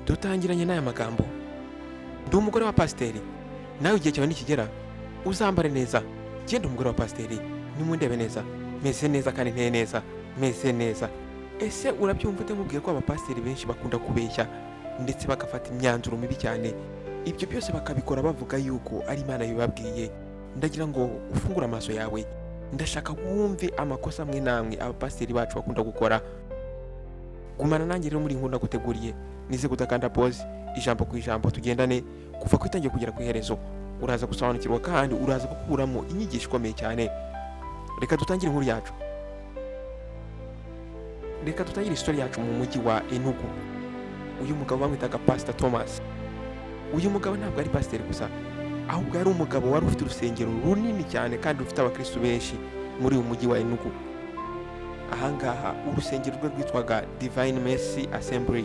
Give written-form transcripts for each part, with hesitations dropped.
dutangiranye n'aya magambo: ndi umugore wa pasiteri, nawe igihe cyawe nikigera uzambare neza. Genda umugore wa pasiteri, nimundebe neza, meze neza kandi nteye neza, meze neza. Ese urabyumva ute mubwiye ko abapasiteri benshi bakunda kubeshya ndetse bagafata imyanzuro mibi cyane? Ibyo byose bakabikora bavuga yuko ari Imana bibabwiye. Ndagira ngo ufungure amaso yawe, ndashaka wumve amakosa amwe namwe abapasiteri bacu bakunda gukora. Gumana nanjye rero muri nkunda guteguriye, nize kutakanda pause ijambo ku ijambo, tugendane kuva ku itangiye kugera ku iherezo. Uraza gusobanukirwa kandi uraza gukuramo inyigisho ikomeye cyane. Reka dutangire inkuru yacu. Reka dutangire story yacu mu mujyi wa Enugu. Uyu mugabo bamwitaga Pastor Thomas. Uyu mugabo ntabwo ari pasiteri gusa, ahubwo yari umugabo wari ufite urusengero runini cyane kandi rufite abakristo benshi muri uyu mujyi wa Enugu. Ahangaha urusengero rwe rwitwaga Divine Mercy Assembly.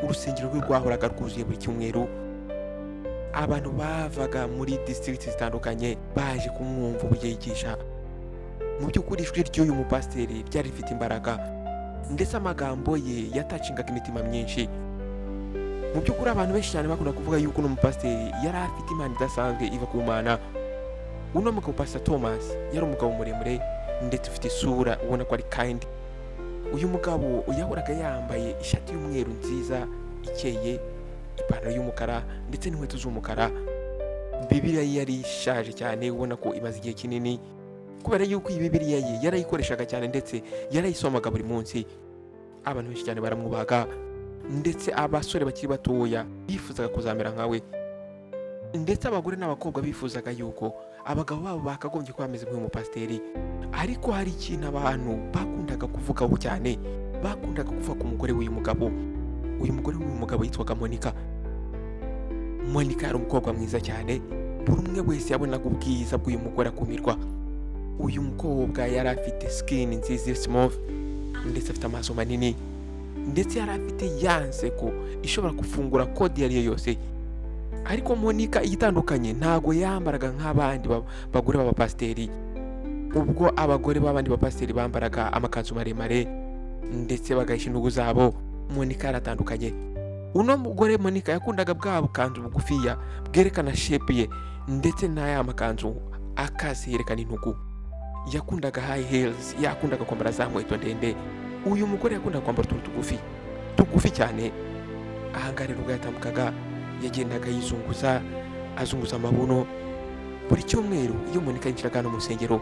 Urusengero rwe rwahoraga rwuzuye buri cyumweru. Abantu bavaga muri district zitandukanye baje kumwumva uburyo yigisha. Mu by'ukuri ijwi ry'uyu mupasiteri ryari rifite imbaraga, ndetse amagambo ye yatacingaga imitima myinshi. Mu by'ukuri abantu benshi cyane bakunda kuvuga yuko uno mupasiteri yari afite impano idasanzwe iva ku Mana. Uno mugabo Pastor Thomas yari umugabo muremure ndetse ufite isura ubona ko ari kind. Uyu mugabo yahoraga yambaye ishati y'umweru nziza ikeye, ipantaro y'umukara ndetse n'inkweto z'umukara. Bibiliya ye yari ishaje cyane, ubona ko imaze igihe kinini, kubera yuko iyi Bibiliya ye yarayikoreshaga cyane ndetse yarayisomaga buri munsi. Abantu benshi cyane baramwubahaga, ndetse abasore bakiri batoya bifuzaga kuzamera nkawe, ndetse abagore n'abakobwa bifuzaga yuko abagabo babo bakagombye kuba bameze nk'uyu mupasiteri. Ariko hari ikintu abantu bakundaga kuvugaho cyane, bakundaga kuvuga ku mugore w'uyu mugabo. Uyu mugore w'uyu mugabo yitwaga Monica. Monica yari umukobwa mwiza cyane, buri umwe wese yabonaga ubwiza bw'uyu mugore akumirwa. Uyu mukobwa yari afite skin nziza smooth, ndetse afite amaso manini, ndetse yari afite yanseko ishobora gufungura kode iyo ari yo yose. Ariko Monica igitandukanye, ntago yambaraga nk'abandi bagore b'abapasiteri. Ubwo abagore b'abandi bapasiteri bambaraga amakanzu maremare ndetse bagahisha intugu zabo, Monica yaratandukanye. Uno mugore Monica yakundaga bwa bukanzu bugufiya bwerekana shape ye, ndetse n'aya makanzu akazi yerekana intugu. Yakundaga high heels, yakundaga kwambara za nkweto ndende. Uyu mugore yakundaga kwambara utuntu tugufi cyane. Ahangaha rero ubwo yatambukaga yagendaga azunguza amabuno. Buri cyumweru iyo Monica yinjiraga hano mu rusengero,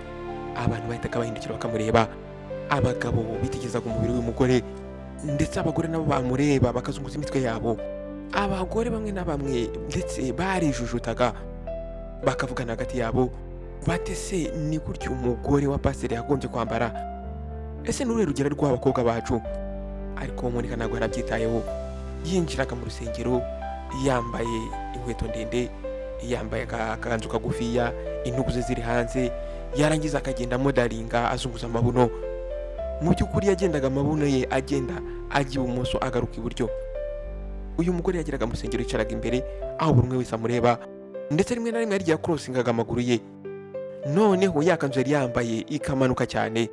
abantu bahitaga bahindukira bakamureba. Abagabo bitegerezaga umubiri w'uyu mugore, ndetse abagore nabo bamureba bakazunguza imitwe yabo. Abagore bamwe na bamwe ndetse barijujutaga, bakavugana hagati yabo bate se ni gutyo umugore wa pasiteri yagombye kwambara? Ese n'urure rugero rw'abakobwa bacu? Ariko Monica ntabwo yarabyitayeho. Yinjiraga mu rusengero yambaye inkweto ndende, yambaye akakanzu kagufiya, intugu ze ziri hanze, yarangiza akagenda modalinga azunguza amabuno. Mu by'ukuri yagendaga amabuno ye agenda ajya ibumoso agaruka iburyo. Uyu mugore yageraga mu rusengero yicaraga imbere, aho buri umwe wese amureba, ndetse rimwe na rimwe yarya crossingaga amaguru ye. Noneho yakanzu yari yambaye ikamanuka cyane.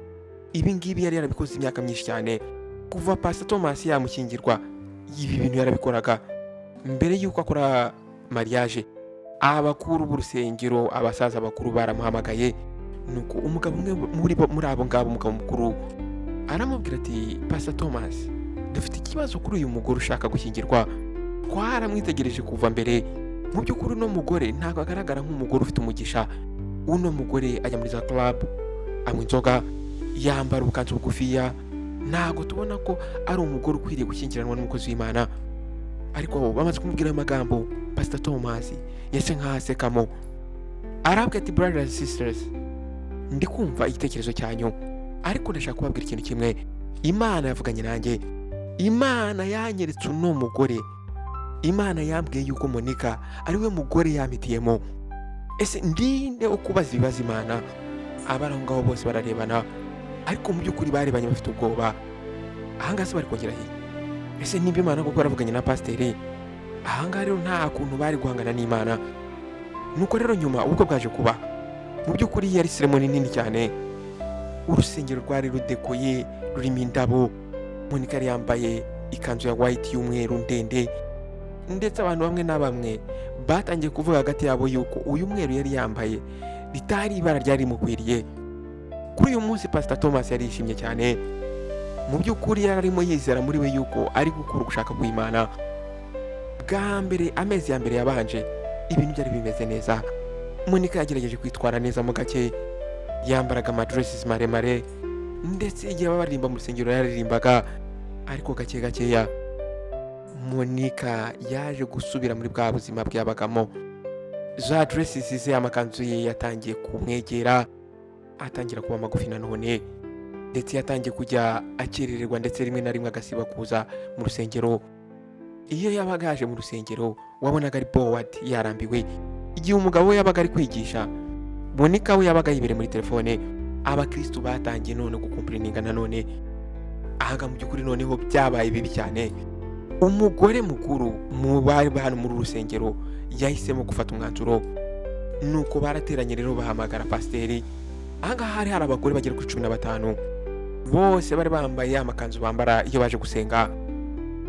Ibi ngibi yari yarabikoze imyaka myinshi cyane. Kuva Pastor Thomas yamushyingirwa, ibi bintu yarabikoraga. Mbere yuko akora mariage, abakuru b'urusengero, abasaza bakuru baramuhamagaye. Nuko umugabo umwe muri abo ngabo, umugabo mukuru, aramubwira ati, Pastor Thomas, dufite ikibazo kuri uyu mugore ushaka gushyingirwa. Twaramwitegereje kuva mbere. Mu by'ukuri no mugore ntabwo agaragara nk'umugore ufite umugisha. Uno mugore ajya muri za club, anywa inzoga, yambara ubukanzu bugufiya. Ntabwo tubona ko ari umugore ukwiriye gushyingiranwa n'umukozi w'Imana. Ariko bamaze kumubwira amagambo, Pastor Thomas yase nk'asekamo. Arabwira ati, brothers and sisters, ndi kumva igitekerezo cyanyu, ariko ndashaka kubabwira ikintu kimwe. Imana yavuganye nanjye. Imana yanyeretse uno mugore. Imana yambwiye yuko Monica ari we mugore yamitiyemo. Ese ndinde ukubaza ibibazo Imana? Abari aho ngaho bose bararebana, ariko mu by'ukuri barebanye bafite ubwoba. Ahangaha se bari kongera he? Ese nimba Imana koko yaravuganye na pasiteri? Ahangaha rero nta kuntu bari guhangana n'Imana. Nuko rero nyuma ubwo bwaje kuba, mu by'ukuri yari ceremony nini cyane. Urusengero rwari rudekoye, rurimo indabo. Monica yari yambaye ikanzu ya white y'umweru ndende, ndetse abantu bamwe na bamwe batangiye kuvuga hagati yabo yuko uyu mweru yari yambaye ritari ibara ryari rimukwiriye. Kuri uyu munsi Pastor Thomas yarishimye cyane. Mu by'ukuri yari arimo yizera muri we yuko ari gukora ugushaka kw'Imana. Bwa mbere, amezi ya mbere yabanje, ibintu byari bimeze neza. Monica yagerageje kwitwara neza mu gake, yambaraga amadresses maremare, ndetse igihe baririmba mu rusengero yaririmbaga, ariko gake gakeya Monica yaje gusubira muri bwa buzima bw'abagamo. Za dresses ze, amakanzu ye yatangiye kumwegera, atangira kuba magufi nanone, ndetse yatangiye kujya akerererwa, ndetse rimwe na rimwe agasiba kuza mu rusengero. Iyo yabaga yaje mu rusengero wabonaga ari bored, yarambiwe. Igihe umugabo we yabaga ari kwigisha, Monica we yabaga yibere muri telefone. Abakristo batangiye none gukomplayininga nanone. Aha mu by'ukuri noneho byabaye bibi cyane. Umugore mukuru mu bari hano muri rusengero yahisemo gufata umwanzuro, nuko barateranye rero bahamagara pasiteri. Aha hari abagore bagera kuri 15, bose bari bambaye amakanzu bambara iyo baje gusenga.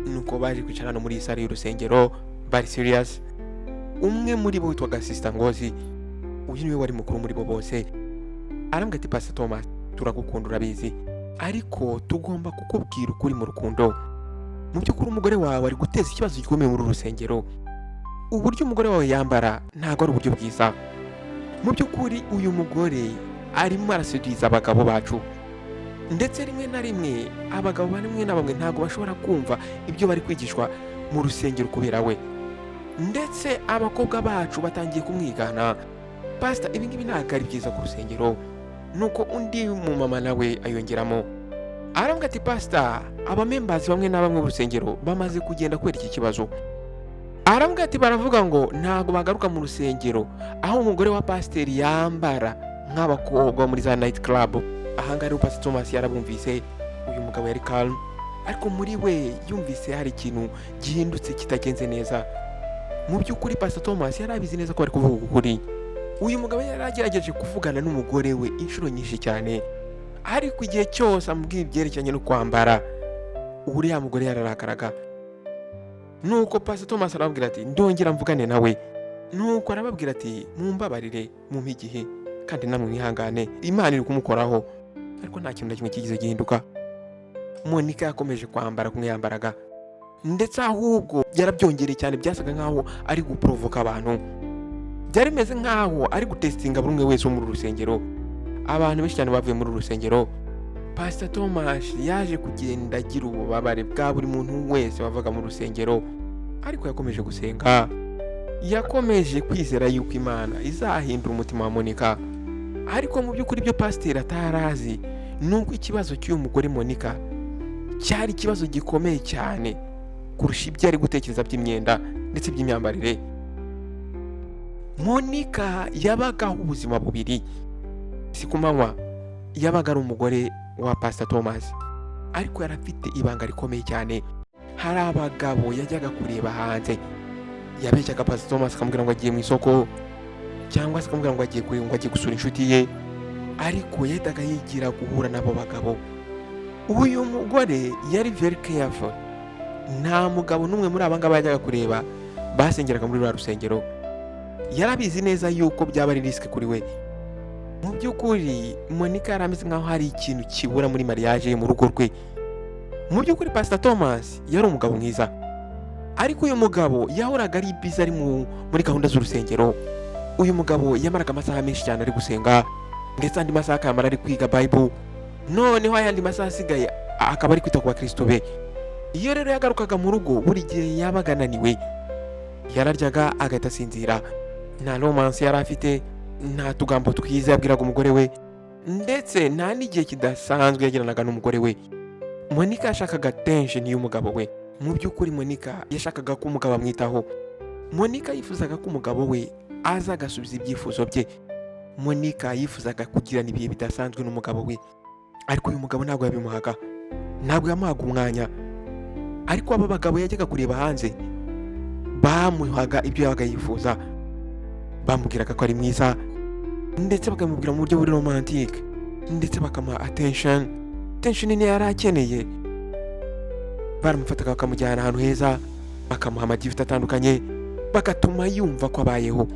Nuko baje kwicara no muri sare y'urusengero bari serious. Umwe muri bo witwaga Sister Ngozi, uyu niwe wari mukuru muri bo bose, arambwira ati Pastor Thomas, turagukunda urabizi, ariko tugomba kukubwira ukuri mu rukundo. Mu by'ukuri umugore wawe ari guteza ikibazo gikomeye muri rusengero. Uburyo umugore wawe yambara ntabwo ari uburyo bwiza. Mu by'ukuri uyu mugore arimo arasudiza abagabo bacu, ndetse rimwe na rimwe abagabo bamwe na bamwe ntabwo bashobora kumva ibyo bari kwigishwa mu rusengero kubera we, ndetse abakobwa bacu batangiye kumwigana. Pastor, ibi ngibi ntabwo ari byiza ku rusengero. Nuko undi mu mama nawe ayongeramo, arambwira ati Pastor, abamembazi bamwe na bamwe mu rusengero bamaze kugenda kwera iki kibazo. Arambwira ati baravuga ngo ntabwo bagaruka mu rusengero aho umugore wa pasiteri yambara nk'abakobwa muri za night club. Aha ngaha rero Pastor Thomas yarabumvise. Uyu mugabo yari calm, ariko muri we yumvise hari ikintu gihindutse kitagenze neza. Mu by'ukuri Pastor Thomas yarabizi neza ko ari kuvuga ukuri. Uyu mugabo yaragerageje kuvugana n'umugore we inshuro nyinshi cyane, ariko igihe cyose amubwira ibyerekeranye no kwambara, uriya mugore yararakaraga. Nuko Pastor Thomas arababwira ati ndongera mvugane nawe. Nuko arababwira ati mumbabarire, mumpe igihe, kandi namwe mwihangane, Imana iri kumukoraho. Ariko nta kintu na kimwe kigize gihinduka. Monica yakomeje kwambara kumwe yambaraga, ndetse ahubwo yarabyongereye cyane, byasaga nkaho ari guprovoka abantu. Byari bimeze nkaho ari gutestinga buri umwe wese wo muri rusengero. Abantu benshi cyane bavuye muri rusengero. Pastor Thomas yaje kugenda agira ububabare bwa buri muntu wese wavaga mu rusengero, ariko yakomeje gusenga. Yakomeje kwizera yuko Imana izahindura umutima wa Monica. Ariko mu by'ukuri ibyo pasiteri atarazi nuko ikibazo cy'uyu mugore Monica cyari ikibazo gikomeye cyane kurusha ibyo ari gutekereza by'imyenda ndetse by'imyambarire. Monica yabagaho ubuzima bubiri. Si ku manywa yabaga ari umugore wa Pastor Thomas, ariko yarafite ibanga rikomeye cyane. Hari abagabo yajyaga kureba hanze, yabeshyaga Pastor Thomas akamubwira ngo agiye mu isoko, cyangwa se akamubwira ngo agiye gusura inshuti ye, ariko yahitaga yigira guhura n'abo bagabo. Uyu mugore yari very careful. Nta mugabo n'umwe muri aba ngaba yajyaga kureba basengeraga muri rwa rusengero. Yarabizi neza yuko byaba ari risk kuri we. Mu by'ukuri Monica yarameze nkaho hari ikintu kibura muri mariage ye mu rugo rwe. Mu by'ukuri Pastor Thomas yari umugabo mwiza, ariko uyu mugabo yahoraga ari busy ari muri gahunda z'urusengero. Uyu mugabo yamaraga amasaha menshi cyane ari gusenga, ndetse andi masaha akamara ari kwiga Bible. Noneho ayandi masaha asigaye akaba ari kwita ku bakristo be. Iyo rero yagarukaga mu rugo, buri gihe yabaga ananiwe, yararyaga agahita asinzira. Nta romance yari afite, nta tugambo twiza yabwiraga umugore we, ndetse nta n'igihe kidasanzwe yagiranaga n'umugore we. Monica yashakaga attention y'umugabo we. Mu by'ukuri Monica yashakaga ko umugabo amwitaho. Monica yifuzaga ko umugabo we aza agasubiza ibyifuzo bye. Monica yifuzaga kugirana ibihe bidasanzwe n'umugabo we, ariko uyu mugabo ntabwo yabimuhaga, ntabwo yamuhaga umwanya. Ariko aba bagabo yajyaga kureba hanze bamuhaga ibyo yabaga yifuza. Bamubwiraga ko ari mwiza, ndetse bakamubwira mu buryo buri romantic, ndetse bakamuha attention ni yari akeneye. baramufataga bakamujyana ahantu heza, bakamuha amagifuti atandukanye, bagatuma yumva ko abayeho.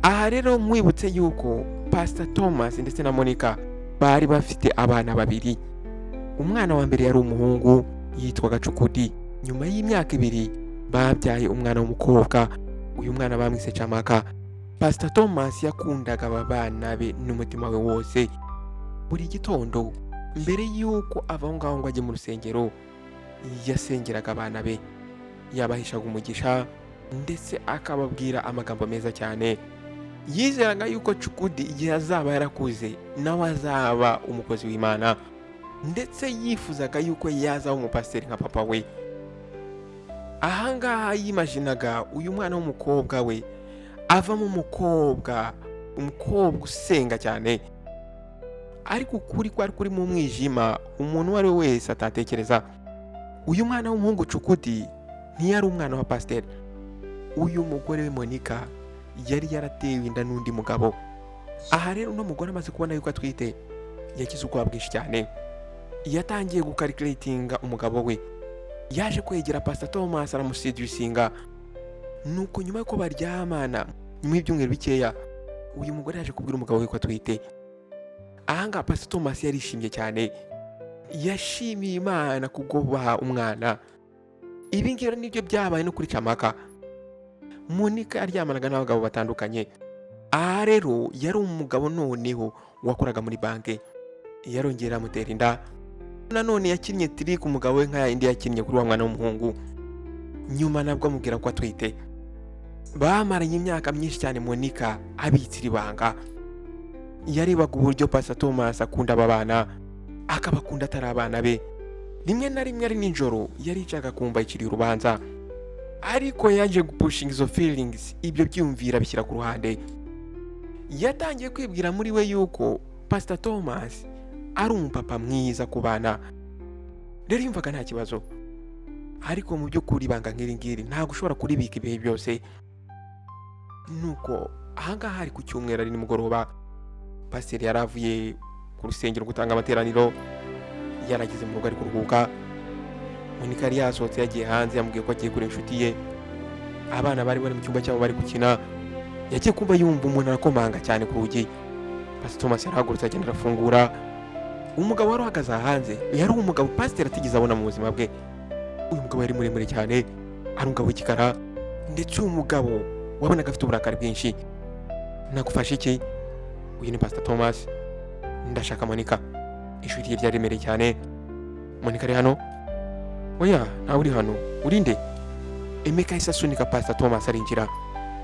Aha rero mwibutse yuko Pastor Thomas ndetse na Monica bari bafite abana babiri. Umwana wa mbere yari umuhungu yitwaga Cukudi. Nyuma y'imyaka 2 babyaye umwana w'umukobwa. Uyu mwana bamwise Chamaka. Pastor Thomas yakundaga aba bana be n'umutima we wose. Buri gitondo mbere yuko ava ngaho ngo ajye mu rusengero, yasengeraga abana be, yabahishaga umugisha ndetse akababwira amagambo meza cyane. Yizeraga yuko Cukudi igihe azaba yarakuze nawe azaba umukozi w'Imana, ndetse yifuzaga yuko yazaba umupasiteri nka papa we. Ahangaha yimaginaga uyu mwana w'umukobwa we avamo umukobwa usenga cyane. Ariko ukuri kwari kuri mu mwijima umuntu wari wese atatekereza. Uyu mwana w'umuhungu Cukudi ntiyari umwana wa pasiteri. Uyu mugore we Monica yari yaratewe inda n'undi mugabo. Aha rero uno mugore amaze kubona yuko atwite, yagize ubwoba bwinshi cyane. Yatangiye gukalculatinga umugabo we. Yaje kwegera Pastor Thomas aramuseducinga. Nuko nyuma yuko baryamana nyuma y'ibyumweru bikeya, uyu mugore yaje kubwira umugabo we ko atwite. Ahanga Pastor Thomas yarishimye cyane. Yashimiye Imana kugobaha umwana. Ibi ngibi nibyo byabaye no kuri Chamaka. Monica aryamanaga n'abagabo batandukanye. Aha rero yari umugabo noneho wakoraga muri banki. Yarongera amutera inda. Nanone yakinnye trick umugabo we nka indi yakinnye kuri wa mwana w'umuhungu. Nyuma nabwo amubwira ko atwite. Bamaranye imyaka myinshi cyane Monica abitsira ibanga. Yarebaga uburyo Pastor Thomas akunda aba bana, akabakunda atari abana be. Rimwe na rimwe ari nijoro yaricaga kumva ikiri urubanza. Ariko yaje gupushinga izo feelings, ibyo byumvira bishyira ku ruhande. Yatangiye kwibwira muri we yuko Pastor Thomas ari umupapa mwiza ku bana. Rero yumvaga nta kibazo. Ariko mu by'ukuri ibanga nk'iri ngiri ntabwo ushobora kuribika ibihe byose. Nuko ahangaha hari ku cyumweru ari nimugoroba, pasiteri yaravuye ku rusengero gutanga amateraniro, yarageze mu rugo ari kuruhuka. Monica yari yasohotse yagiye hanze, yamubwiye ko agiye kure inshuti ye. Abana bari mu cyumba cyabo bari gukina. Yagiye kumva yumva umuntu arakomanga cyane ku rugi. Pastor Thomas yarahagurutse agenda arafungura. Umugabo wari uhagaze hanze yari umugabo pasiteri atigeze abona mu buzima bwe. Uyu mugabo yari muremure cyane, ari umugabo w'igikara, ndetse uyu mugabo wabonaga afite uburakari bwinshi. Nagufashe iki? Uyu ni Pastor Thomas. Ndashaka Monica. Ishuri rye ryari cyane. Monica ari hano? Oya, ntawe uri hano. Urinde? Emeka yahise asunika Pastor Thomas arinjira.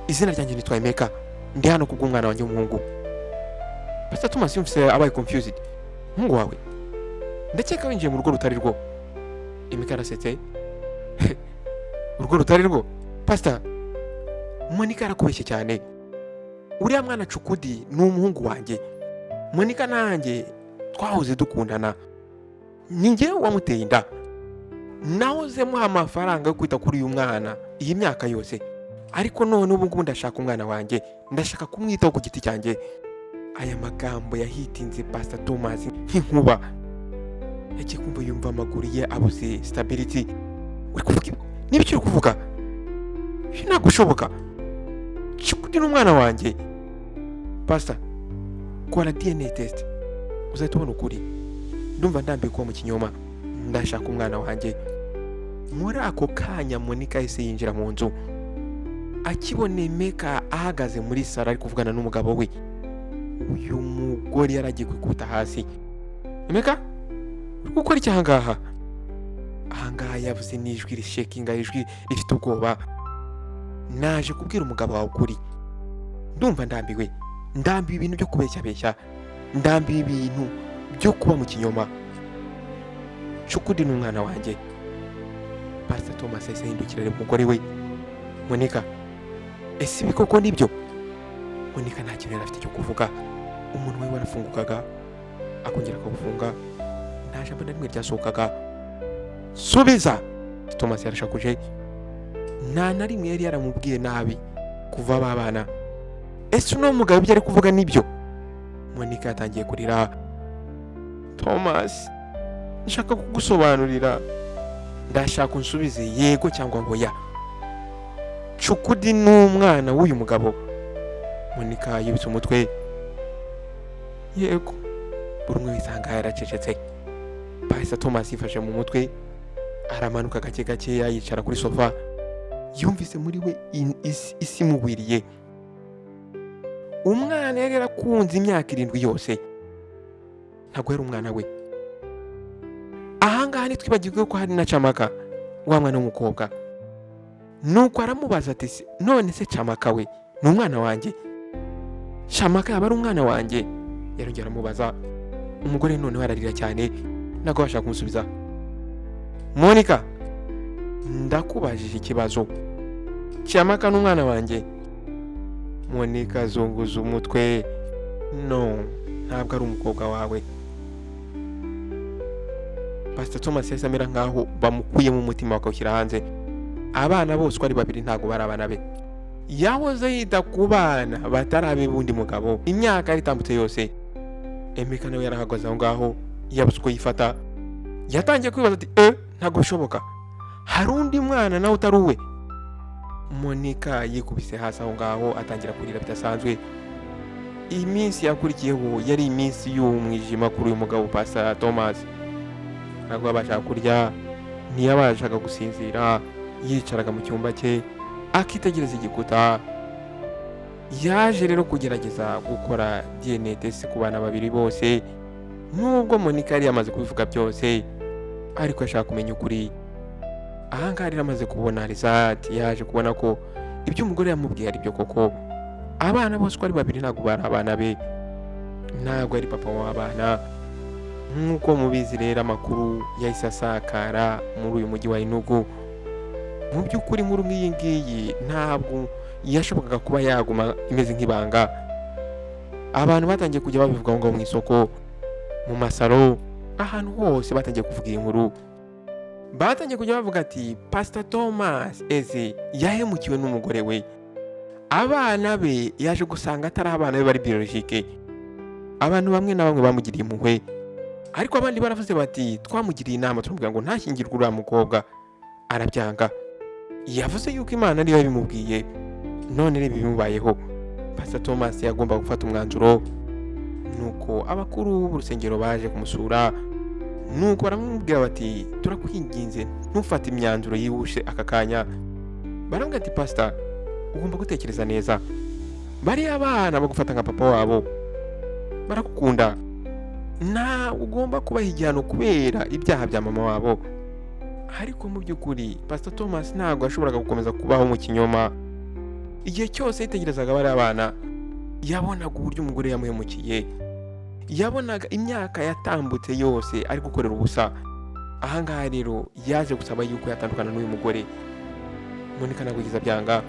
Izina ryanjye nitwa Emeka. Ndi hano kubw'umwana wanjye w'umuhungu. Pastor Thomas yumvise abaye confused. Mungu wawe, ndakeka winjiye mu rugo rutari rwo. Emeka arasetse. Urugo rutari rwo? Pastor, Monica arakubeshye cyane. Uriya mwana Cukudi ni umuhungu wanjye. Monica nanjye twahoze dukundana. Ni njye wamuteye inda. Nahoze muha amafaranga yo kwita kuri uyu mwana iyi myaka yose. Ariko none ubu ngubu ndashaka umwana wanjye. Ndashaka kumwitaho ku giti cyanjye. Aya magambo yahitinze Pastor Thomas nk'inkuba. Yagiye kumva yumva amaguru ye abuze stability. Uri kuvuga n'ibiki uri kuvuga? Ntabwo ushoboka. Cukudi n'umwana wanjye. Pastor, kora DNA test. Uzahita ubona ukuri. Ndumva ndambiye kuba mu kinyoma. Ndashaka umwana wanjye. Muri ako kanya Monica yahise yinjira mu nzu. Akibona Emeka ahagaze muri sala ari kuvugana n'umugabo we, uyu mugore yaragiye kwikuta hasi. Emeka, uri gukora iki ahangaha? Ahangaha yavuze n'ijwi rishakinga, ijwi rifite ubwoba. Naje kubwira umugabo wawe ukuri. Ndumva ndambiwe. Ndambiwe ibintu byo kubeshya. Ndambiwe ibintu byo kuba mu kinyoma. Cukudi n'umwana wanjye. Pastor Thomas yahise ahindukira umugore we. Monica, ese ibi koko nibyo? Monica nta kintu yari afite cyo kuvuga. Umuntu we warafungukaga, akongera akagufunga. Nta jambo na rimwe ryasohokaga. Subiza! Thomas yarashakuje. Nta na rimwe yari yaramubwiye nabi kuva babana. Ese uno mugabo ibyo ari kuvuga nibyo? Monica yatangiye kurira. Thomas, nshaka kugusobanurira. ndashaka unsubize yego cyangwa ngo ya. Cukudi n'umwana w'uyu mugabo. Monica yubitse umutwe. Yego. Buri umwe wese ahangaha yaracecetse. Pastor Thomas yifashe mu mutwe, aramanuka gake gake yicara kuri sofa. Yumvise muri we isi mugwiriye. Umwana yari yarakunze imyaka 7 yose, ntabwo yari umwana we. Ahangaha ntitwibagirwe ko hari na Camaka, wa mwana w'umukobwa. Nuko aramubaza ati none se Camaka we ni umwana wanjye? Camaka yaba ari umwana wanjye? Yarongera aramubaza. Umugore noneho ararira cyane, ntabwo bashaka kumusubiza. Monica, ndakubajije ikibazo. Camaka n'umwana wanjye? Monica zunguza umutwe. No, ntabwo ari umukobwa wawe. Pastor Thomas yahise amera nkaho bamukuye mu mutima bakawushyira hanze. Abana bose ari 2 ntabwo bari abana be. Yahoze yita ku bana batarabe bundi mugabo imyaka yari itambutse yose. Emeka nawe yarahagaze aho ngaho yabuze uko yifata. Yatangiye kwibaza ati ntabwo bishoboka, hari undi mwana nawe utari uwe. Monica yikubise hasi aho ngaho atangira kurira bidasanzwe. Iminsi yakurikiyeho yari iminsi y'umwijima kuri uyu mugabo Pastor Thomas. Ntabwo abashaka kurya, ntiyabashaga gusinzira, yicaraga mu cyumba cye akitegereza igikuta. Yaje rero kugerageza gukora DNA test ku bana 2 bose, nubwo Monica yari yamaze kubivuga byose, ariko yashaka kumenya ukuri. Ahangaha rero amaze kubona result, yaje kubona ko ibyo umugore yamubwiye ari byo koko. Abana bose ari 2 ntabwo bari abana be, ntabwo ari papa w'abana. Nkuko mubizi rero amakuru yahise asakara muri uyu mujyi wa Enugu. Mu by'ukuri muri nk'iyi ngiyi ntabwo yashobokaga kuba yaguma imeze nk'ibanga. Abantu batangiye kujya babivuga ngo mu isoko, mu masaro, ahantu hose batangiye kuvuga inkuru. Batangiye kujya bavuga ati Pastor Thomas yahemukiwe n'umugore we. Abana be yaje gusanga atari abana be bari biologique. Abantu bamwe na bamwe bamugiriye impuhwe, ariko abandi baravuze bati twamugiriye inama turamubwira ngo ntashyingirwe uriya mukobwa, arabyanga. Yavuze yuko Imana niyo yabimubwiye, none reba bimubayeho. Pastor Thomas yagomba gufata umwanzuro. Nuko abakuru b'urusengero baje kumusura, nuko baramubwira bati turakwinginze ntufate imyanzuro yihuse aka kanya. Barambwira ati Pastor, ugomba gutekereza neza. Bari abana bagufata nka papa wabo, barakukunda. Na ugomba kubaha igihano kubera ibyaha bya mama wabo. Ariko mu by'ukuri Pastor Thomas ntabwo yashoboraga gukomeza kubaho mu kinyoma. Igihe cyose yitegerezaga bari abana, yabonaga uburyo umugore yamuhemukiye, yabonaga imyaka yatambutse yose ari gukorera ubusa. Ahangaha rero yaje gusaba yuko yatandukana n'uyu mugore. Monica ntabwo yigiza byanga,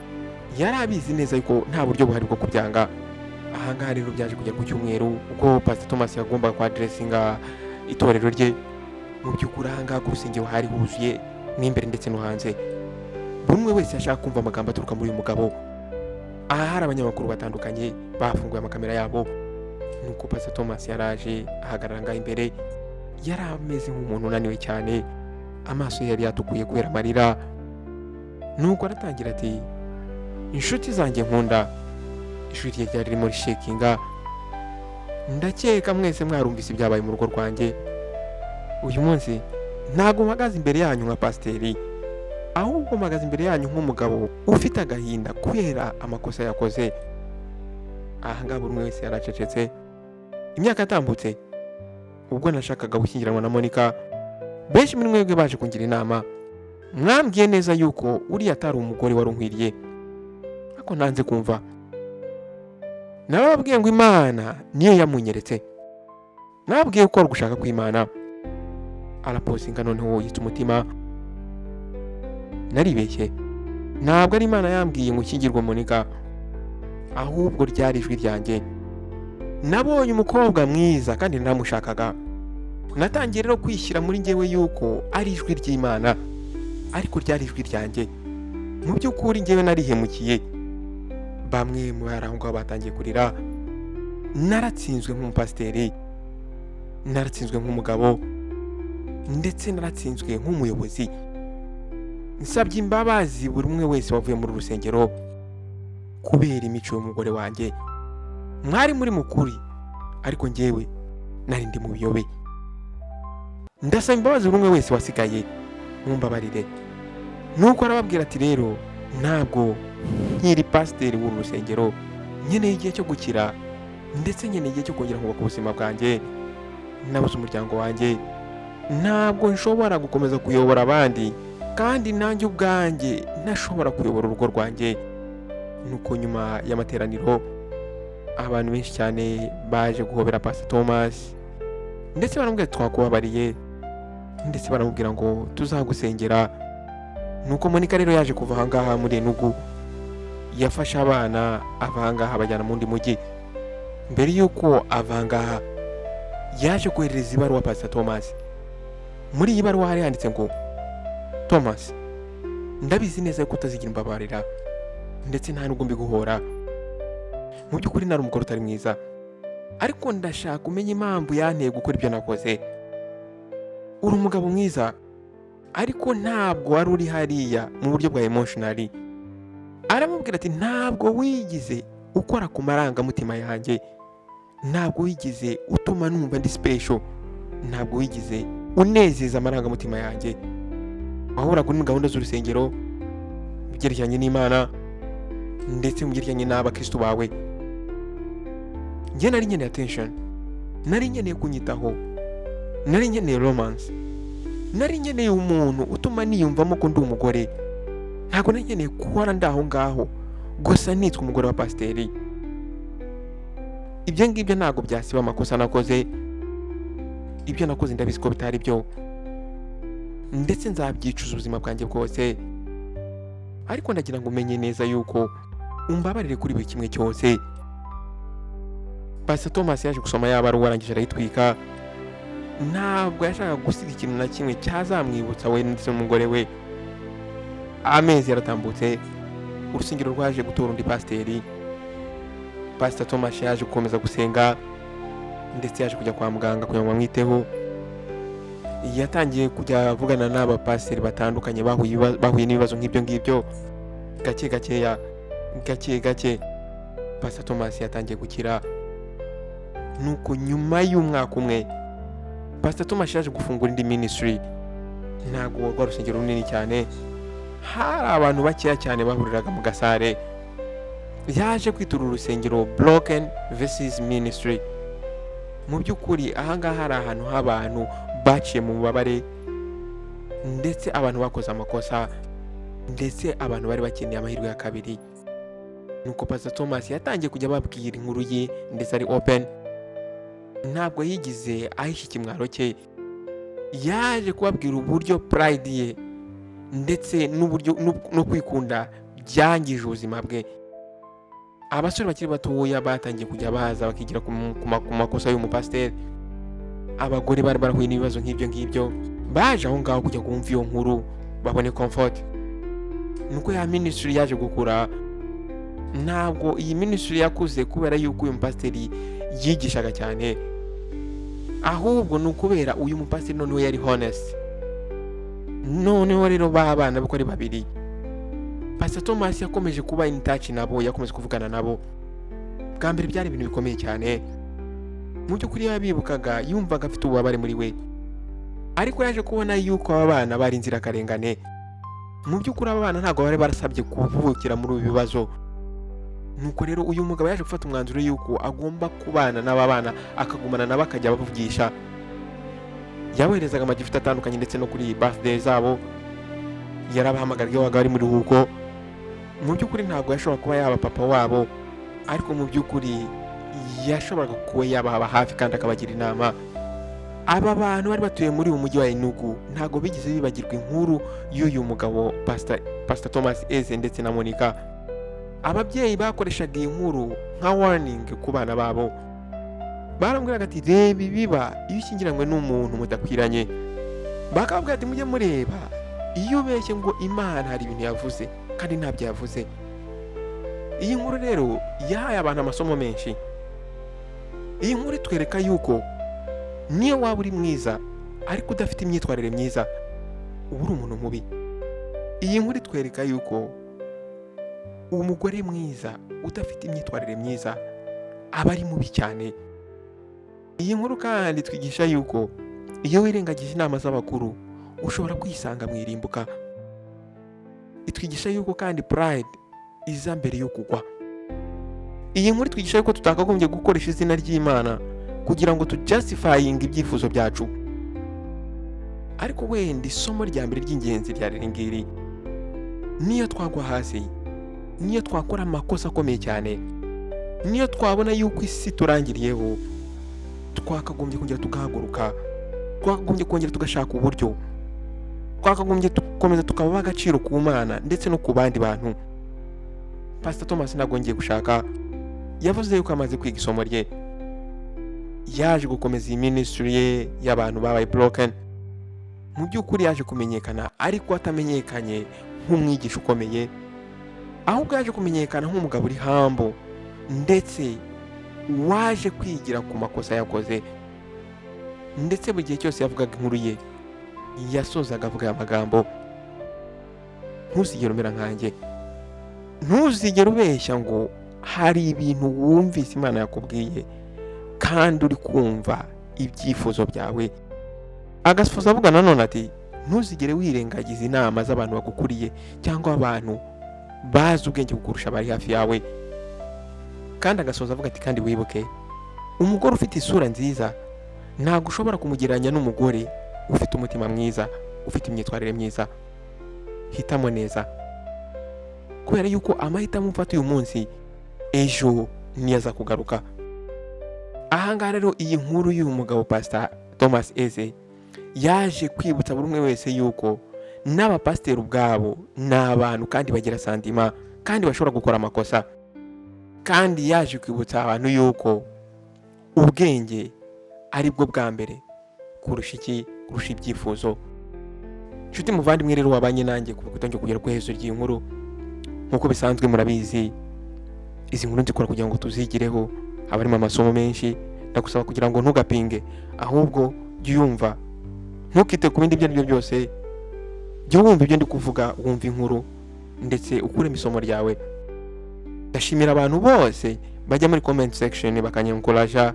yari abizi neza yuko nta buryo buhari bwo kubyanga. Ahangaha rero byaje kujya ku cyumweru ubwo Pastor Thomas yagomba kwa dressinga itorero rye. Mu by'ukuri ahangaha ku rusengero hari huzuye n'imbere ndetse no hanze. Buri umwe wese yashaka kumva amagambo aturuka muri uyu mugabo. Aha hari abanyamakuru batandukanye bafunguye amakamera yabo. Nuko Pastor Thomas yaraje ahagarara ngaho imbere, yari ameze nk'umuntu unaniwe cyane, amaso yari yatukuye kubera amarira. Nuko aratangira ati inshuti zanjye nkunda. Ijwi rye ryari ririmo rishekinga. Ndakeka mwese mwarumvise ibyabaye mu rugo rwanjye. Uyu munsi ntabwo mpagaze imbere yanyu nka pasiteri, ahubwo mpagaze imbere yanyu nk'umugabo ufite agahinda kubera amakosa yakoze. Ahangaha buri umwe wese yaracecetse. Imyaka yatambutse ubwo nashakaga gushyingiranwa na Monica, benshi muri mwebwe baje kungira inama. Mwambwiye neza yuko uriya atari umugore wari unkwiriye, ariko nanze kumva. Nababwiye ngo Imana niyo yamunyeretse. Nababwiye ko ari gushaka kw'Imana. Araposinga noneho yitse umutima. Naribeshye. Ntabwo ari Imana yambwiye ngo nshyingirwe Monica, ahubwo ryari ijwi ryanjye. Nabonye umukobwa mwiza kandi naramushakaga. Natangiye rero kwishyira muri njyewe yuko ari ijwi ry'Imana, ariko ryari ijwi ryanjye. Mu by'ukuri njyewe narihemukiye. Bamwe mu barangwa batangiye kurira. Naratsinzwe nk'umupasiteri, naratsinzwe nk'umugabo, ndetse naratsinzwe nk'umuyobozi. nsabye imbabazi buri umwe wese wavuye muri rusengero kubera imico y'umugore wanjye. Mwari muri mukuri ariko njyewe nari ndi mu biyobe. Ndasaba imbabazi buri umwe wese wasigaye, mumbabarire. Nuko arababwira ati rero ntabwo nkiri pasiteri w'uru rusengero, nkeneye igihe cyo gukira ndetse nkeneye igihe cyo kongera kubaka ubuzima bwanjye. Nabuze umuryango wanjye, ntabwo nshobora gukomeza kuyobora abandi kandi nanjye ubwanjye ntashobora kuyobora urugo rwanjye. Nuko nyuma y'amateraniro abantu benshi cyane baje guhobera Pastor Thomas ndetse baramubwira twakubabariye ndetse baramubwira ngo tuzagusengera. Nuko Monica rero yaje kuva ahangaha muri Enugu, yafashe abana avangaha bajyana mu ndi mujyi. Mbere yuko avangaha yaje kohereza ibaruwa Pastor Thomas. Muri iyi baruwa hari handitse ngo Thomas, ndabizi neza ko utazigira imbabarira ndetse nta nubwo mbiguhora. Mu by'ukuri nari umugore utari mwiza, ariko ndashaka umenya impamvu yanteye gukora ibyo nakoze. Uri umugabo mwiza ariko ntabwo wari uri hariya mu buryo bwa emotionally. Aramubwira ati ntabwo wigize ukora ku marangamutima yanjye, ntabwo wigize utuma numva ndi special, ntabwo wigize unezeza amarangamutima yanjye. Wahoraga uri mu gahunda z'urusengero byerekeranye n'Imana ndetse mu byerekeranye n'abakristo bawe. Njye nari nkeneye attention, nari nkeneye kunyitaho, nari nkeneye romance, nari nkeneye umuntu utuma niyumvamo ko ndi umugore. Ntabwo nari nkeneye kuhora ndaho ngaho gusa nitwa umugore wa pasiteri. Ibyo ngibyo ntabwo byasiba amakosa nakoze. Ibyo nakoze ndabizi ko bitari byo ndetse nzabyicuza ubuzima bwanjye bwose, ariko ndagira ngo umenye neza yuko umbabarire kuri buri kimwe cyose. Pastor Thomas yaje gusoma yabaruwa arangije arayitwika. Ntabwo yashaka gusiga ikintu na kimwe cyazamwibutsa we ndetse n'umugore we. Amezi yaratambutse, urusengero rwaje gutora undi pasiteri. Pastor Thomas yaje gukomeza gusenga ndetse yaje kujya kwa muganga kugira ngo bamwiteho. Yatangiye kujya avugana n'aba pasiteri batandukanye bahuye n'ibibazo nk'ibyo ngibyo. Gake gake Pastor Thomas yatangiye gukira. Nuko nyuma y'umwaka umwe Pastor Thomas yaje gufungura indi ministry. Ntabwo rwa rusengero runini cyane, hari abantu bakeya cyane bahuriraga mu gasare. Yaje kwitura urusengero Broken Vessels Ministry. Mu by'ukuri ahangaha hari ahantu h'abantu baciye mu mubabare ndetse abantu bakoze amakosa ndetse abantu bari bakeneye amahirwe ya kabiri. Nuko Pastor Thomas yatangiye kujya babwira inkuru ye ndetse ari open. Ntabwo yigize ahisha ikimwaro cye, yaje kubabwira uburyo pride ye ndetse n'uburyo no kwikunda byangije ubuzima bwe. Abasore bakiri batoya batangiye kujya baza bakigira ku makosa y'umupasiteri. Abagore bari barahuye n'ibibazo nk'ibyo ngibyo baje aho ngaho kujya kumva iyo nkuru babone comfort. Nuko ya ministry yaje gukura. Ntabwo iyi ministry yakuze kubera yuko uyu mupasiteri yigishaga cyane, ahubwo ni ukubera uyu mupasiteri noneho yari honest. Noneho rero babana bako ari babiri. Pastor Thomas yakomeje kuba in touch nabo, yakomeje kuvugana nabo. Bwa mbere byari ibintu bikomeye cyane. Mu by'ukuri yabibukaga yumvaga afite ububabare muri we, ariko yaje kubona yuko aba bana bari inzirakarengane. Mu by'ukuri aba bana ntabwo bari barasabye kuvukira muri ubu bibazo. Nuko rero uyu mugabo yaje gufata umwanzuro yuko agomba kubana n'aba bana, akagumana nabo akajya bavugisha. Yaboherezaga amagifuti atandukanye ndetse no kuri birthday zabo yarabahamagara iyo waga bari muri ruhuko. Mu by'ukuri ntabwo yashobora kuba yaba papa wabo, ariko mu by'ukuri yashoboraga kuba yababa hafi kandi akabagira inama. Aba bantu bari batuye muri uyu mujyi wa Enugu ntabwo bigeze bibagirwa inkuru y'uyu mugabo Pastor Thomas Eze ndetse na Monica. Ababyeyi bakoreshaga iyi nkuru nka warning ku bana babo. Barambwiraga ati reba ibiba iyo ushyingiranywe n'umuntu mudakwiranye. Bakababwira ati mujye mureba iyo ubeshye ngo Imana hari ibintu yavuze kandi ntabyo yavuze. Iyi nkuru rero yahaye abantu amasomo menshi. Iyi nkuru itwereka yuko niyo waba uri mwiza ariko udafite imyitwarire myiza, uba uri umuntu mubi. iyi nkuru itwereka yuko umugore mwiza udafite imyitwarire myiza aba ari mubi cyane. Iyi nkuru kandi twigisha yuko iyo wirengagije inama z'abakuru ushobora kwisanga mu irimbuka. Itwigisha yuko kandi pride iza mbere yo kugwa. Iyi nkuru twigisha yuko tutakagombye gukoresha izina ry'Imana kugira ngo tujustifying ibyifuzo byacu. Ariko wenda isomo rya mbere ry'ingenzi ryari ngiri: niyo twagwa hasi, niyo twakora amakosa akomeye cyane, niyo twabona yuko isi turangiriyeho, twakagombye kongera tugahaguruka, twakagombye kongera tugashaka uburyo, twakagombye gukomeza tukaba agaciro ku Mana ndetse no ku bandi bantu. Pastor Thomas nagongeye gushaka yavuze yuko amaze kwiga isomo rye, yaje gukomeza iyi ministry ye y'abantu babaye broken. Mu by'ukuri yaje kumenyekana, ariko atamenyekanye nk'umwigisha ukomeye, ahubwo yaje kumenyekana nk'umugabo uri humble ndetse waje kwigira ku makosa yakoze. Ndetse buri gihe cyose yavugaga inkuru ye yasozaga avuga aya magambo: ntuzigere umera nkanjye, ntuzigere ubeshya ngo hari ibintu wumvise Imana yakubwiye kandi uri kumva ibyifuzo byawe. Agasoza avuga nanone ati ntuzigere wirengagiza inama z'abantu bagukuriye cyangwa abantu bazi ubwenge kukurusha bari hafi yawe. Kandi agasoza avuga ati kandi wibuke, umugore ufite isura nziza ntabwo ushobora kumugereranya n'umugore ufite umutima mwiza, ufite imyitwarire myiza. Hitamo neza, kubera yuko amahitamo ufata uyu munsi ejo niyo aza kugaruka. Ahangaha rero iyi nkuru y'uyu mugabo Pastor Thomas Eze yaje kwibutsa buri umwe wese yuko n'abapasiteri ubwabo ni abantu kandi bagira santima kandi bashobora gukora amakosa. Kandi yaje kwibutsa abantu yuko ubwenge ari bwo bwa mbere kurusha ibyifuzo. Nshuti muvandimwe rero wabanye nanjye kuva kutangira kugera ku iherezo ry'iyi nkuru, nk'uko bisanzwe murabizi izi nkuru nzikora kugira ngo tuzigireho, haba harimo amasomo menshi. Ndagusaba kugira ngo ntugapinge, ahubwo jya uyumva, ntukite ku bindi ibyo ari byo byose. Jya wumva ibyo ndi kuvuga, wumva inkuru ndetse ukuremo isomo ryawe. Ndashimira abantu bose bajya muri comment section bakanyencourage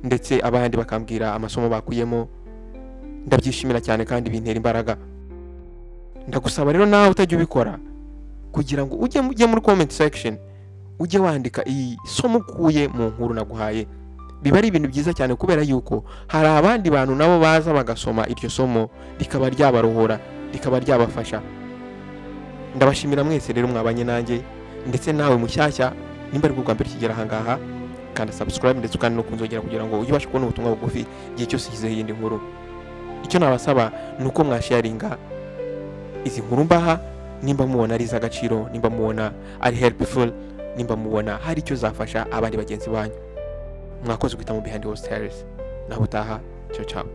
ndetse abandi bakambwira amasomo bakuyemo. Ndabyishimira cyane kandi bintera imbaraga. Ndagusaba rero nawe utajya ubikora kugira ngo ujye muri comment section ujye wandika iyi somo ukuye mu nkuru naguhaye. Biba ari ibintu byiza cyane kubera yuko hari abandi bantu nabo baza bagasoma iryo somo rikaba ryabaruhura, rikaba ryabafasha. Ndabashimira mwese rero mwabanye nanjye, ndetse nawe mushyashya nimba ari bwo mbere kigera ahangaha kandi subscribe ndetse kandi no kunzogera kugira ngo ujye ubasha kubona ubutumwa bugufi igihe cyose hizeho iyindi nkuru. Icyo nabasaba ni uko mwasharinga izi nkuru mbaha, nimba mubona ari iz'agaciro, nimba mubona ari helpful, nimba mubona hari icyo zafasha abandi bagenzi banyu. Mwakoze guhitamo Behind Those Stories. Naho utaha, ciao ciao.